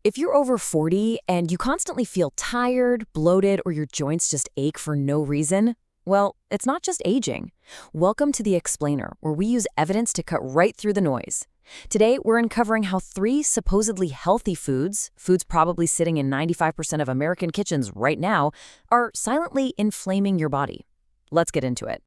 If you're over 40 and you constantly feel tired, bloated, or your joints just ache for no reason, well, it's not just aging. Welcome to The Explainer, where we use evidence to cut right through the noise. Today, we're uncovering how 3 supposedly healthy foods probably sitting in 95% of American kitchens right now, are silently inflaming your body. Let's get into it.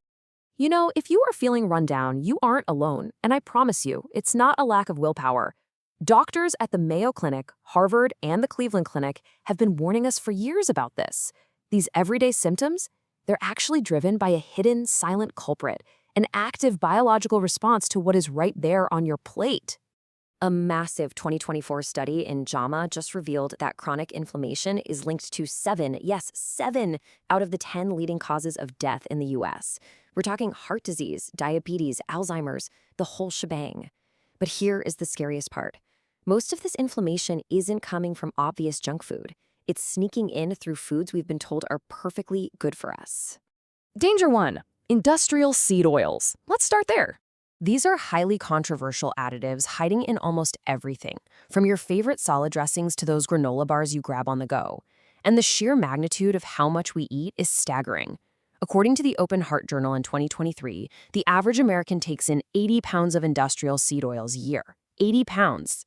You know, if you are feeling run down, you aren't alone, and I promise you, it's not a lack of willpower. Doctors at the Mayo Clinic, Harvard, and the Cleveland Clinic have been warning us for years about this. These everyday symptoms, they're actually driven by a hidden, silent culprit, an active biological response to what is right there on your plate. A massive 2024 study in JAMA just revealed that chronic inflammation is linked to 7 out of the 10 leading causes of death in the US. We're talking heart disease, diabetes, Alzheimer's, the whole shebang. But here is the scariest part. Most of this inflammation isn't coming from obvious junk food. It's sneaking in through foods we've been told are perfectly good for us. Danger 1. Industrial seed oils. Let's start there. These are highly controversial additives hiding in almost everything, from your favorite salad dressings to those granola bars you grab on the go. And the sheer magnitude of how much we eat is staggering. According to the Open Heart Journal in 2023, the average American takes in 80 pounds of industrial seed oils a year. 80 pounds.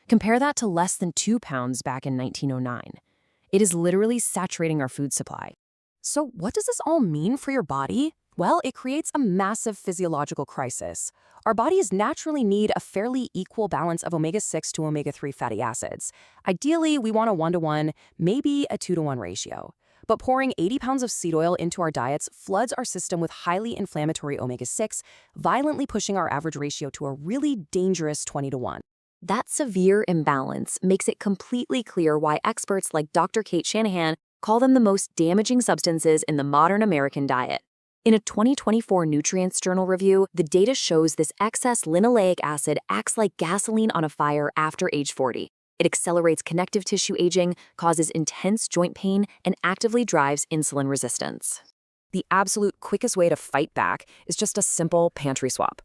Compare that to less than 2 pounds back in 1909. It is literally saturating our food supply. So what does this all mean for your body? Well, it creates a massive physiological crisis. Our bodies naturally need a fairly equal balance of omega-6 to omega-3 fatty acids. Ideally, we want a 1-to-1, maybe a 2-to-1 ratio. But pouring 80 pounds of seed oil into our diets floods our system with highly inflammatory omega-6, violently pushing our average ratio to a really dangerous 20-to-1. That severe imbalance makes it completely clear why experts like Dr. Kate Shanahan call them the most damaging substances in the modern American diet. In a 2024 Nutrients Journal review, the data shows this excess linoleic acid acts like gasoline on a fire after age 40. It accelerates connective tissue aging, causes intense joint pain, and actively drives insulin resistance. The absolute quickest way to fight back is just a simple pantry swap.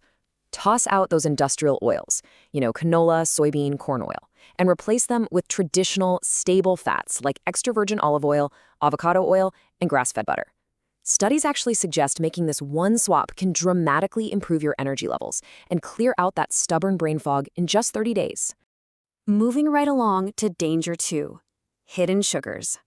Toss out those industrial oils, canola, soybean, corn oil, and replace them with traditional, stable fats like extra virgin olive oil, avocado oil, and grass-fed butter. Studies actually suggest making this one swap can dramatically improve your energy levels and clear out that stubborn brain fog in just 30 days. Moving right along to danger 2, hidden sugars.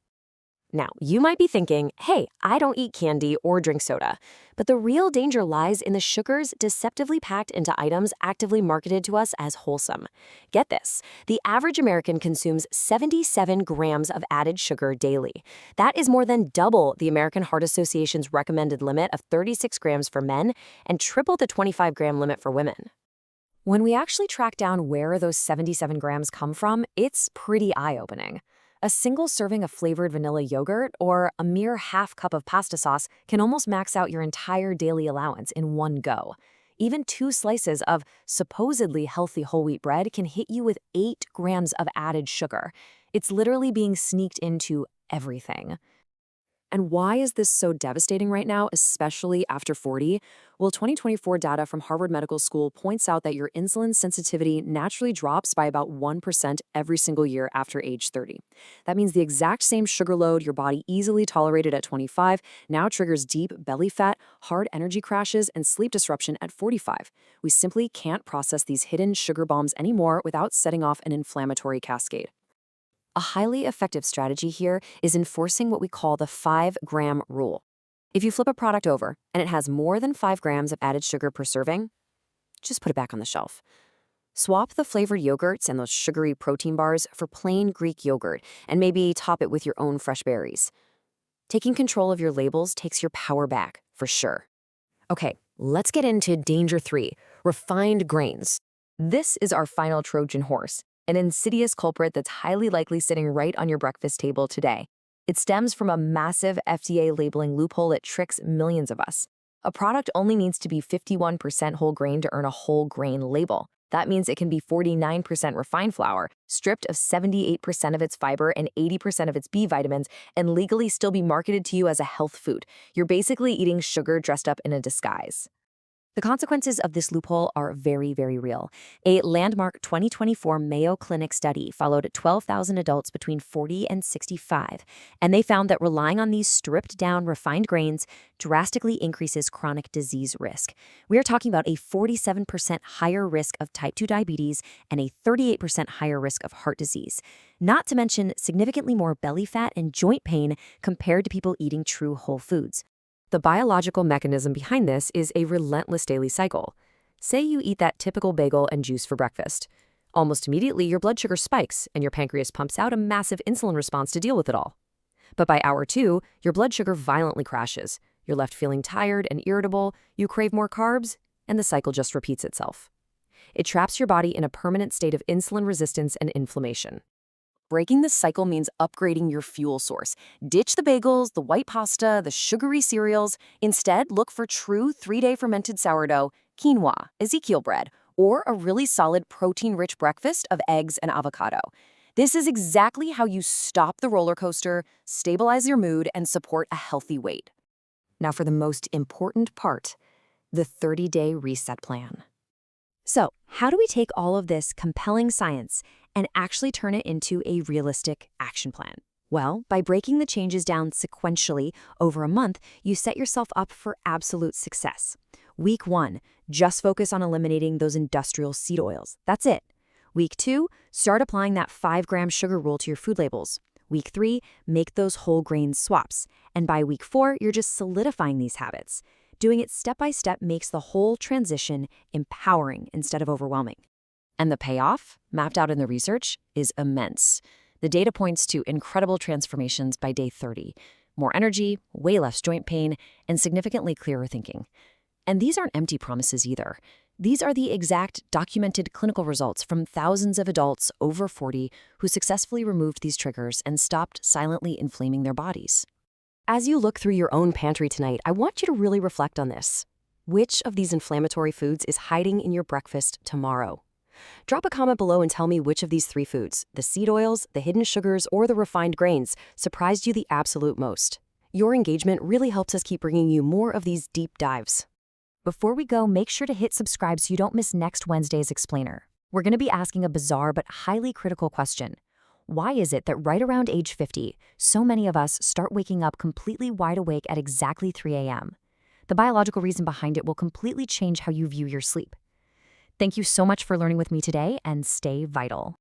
Now, you might be thinking, hey, I don't eat candy or drink soda. But the real danger lies in the sugars deceptively packed into items actively marketed to us as wholesome. Get this, the average American consumes 77 grams of added sugar daily. That is more than double the American Heart Association's recommended limit of 36 grams for men and triple the 25-gram limit for women. When we actually track down where those 77 grams come from, it's pretty eye-opening. A single serving of flavored vanilla yogurt or a mere half cup of pasta sauce can almost max out your entire daily allowance in one go. Even 2 slices of supposedly healthy whole wheat bread can hit you with 8 grams of added sugar. It's literally being sneaked into everything. And why is this so devastating right now, especially after 40? Well, 2024 data from Harvard Medical School points out that your insulin sensitivity naturally drops by about 1% every single year after age 30. That means the exact same sugar load your body easily tolerated at 25 now triggers deep belly fat, hard energy crashes, and sleep disruption at 45. We simply can't process these hidden sugar bombs anymore without setting off an inflammatory cascade. A highly effective strategy here is enforcing what we call the 5-gram rule. If you flip a product over and it has more than 5 grams of added sugar per serving, just put it back on the shelf. Swap the flavored yogurts and those sugary protein bars for plain Greek yogurt and maybe top it with your own fresh berries. Taking control of your labels takes your power back, for sure. Okay, let's get into danger 3, refined grains. This is our final Trojan horse. An insidious culprit that's highly likely sitting right on your breakfast table today. It stems from a massive FDA labeling loophole that tricks millions of us. A product only needs to be 51% whole grain to earn a whole grain label. That means it can be 49% refined flour, stripped of 78% of its fiber and 80% of its B vitamins, and legally still be marketed to you as a health food. You're basically eating sugar dressed up in a disguise. The consequences of this loophole are very, very real. A landmark 2024 Mayo Clinic study followed 12,000 adults between 40 and 65, and they found that relying on these stripped-down refined grains drastically increases chronic disease risk. We are talking about a 47% higher risk of type 2 diabetes and a 38% higher risk of heart disease, not to mention significantly more belly fat and joint pain compared to people eating true whole foods. The biological mechanism behind this is a relentless daily cycle. Say you eat that typical bagel and juice for breakfast. Almost immediately, your blood sugar spikes and your pancreas pumps out a massive insulin response to deal with it all. But by hour 2, your blood sugar violently crashes. You're left feeling tired and irritable, you crave more carbs, and the cycle just repeats itself. It traps your body in a permanent state of insulin resistance and inflammation. Breaking this cycle means upgrading your fuel source. Ditch the bagels, the white pasta, the sugary cereals. Instead, look for true 3-day fermented sourdough, quinoa, Ezekiel bread, or a really solid protein-rich breakfast of eggs and avocado. This is exactly how you stop the roller coaster, stabilize your mood, and support a healthy weight. Now for the most important part, the 30-day reset plan. So, how do we take all of this compelling science and actually turn it into a realistic action plan? Well, by breaking the changes down sequentially over a month, you set yourself up for absolute success. Week 1, just focus on eliminating those industrial seed oils. That's it. Week 2, start applying that 5-gram sugar rule to your food labels. Week 3, make those whole grain swaps. And by week 4, you're just solidifying these habits. Doing it step by step makes the whole transition empowering instead of overwhelming. And the payoff, mapped out in the research, is immense. The data points to incredible transformations by day 30. More energy, way less joint pain, and significantly clearer thinking. And these aren't empty promises either. These are the exact documented clinical results from thousands of adults over 40 who successfully removed these triggers and stopped silently inflaming their bodies. As you look through your own pantry tonight, I want you to really reflect on this. Which of these inflammatory foods is hiding in your breakfast tomorrow? Drop a comment below and tell me which of these 3 foods, the seed oils, the hidden sugars, or the refined grains, surprised you the absolute most. Your engagement really helps us keep bringing you more of these deep dives. Before we go, make sure to hit subscribe so you don't miss next Wednesday's Explainer. We're going to be asking a bizarre but highly critical question. Why is it that right around age 50, so many of us start waking up completely wide awake at exactly 3 a.m.? The biological reason behind it will completely change how you view your sleep. Thank you so much for learning with me today, and stay vital.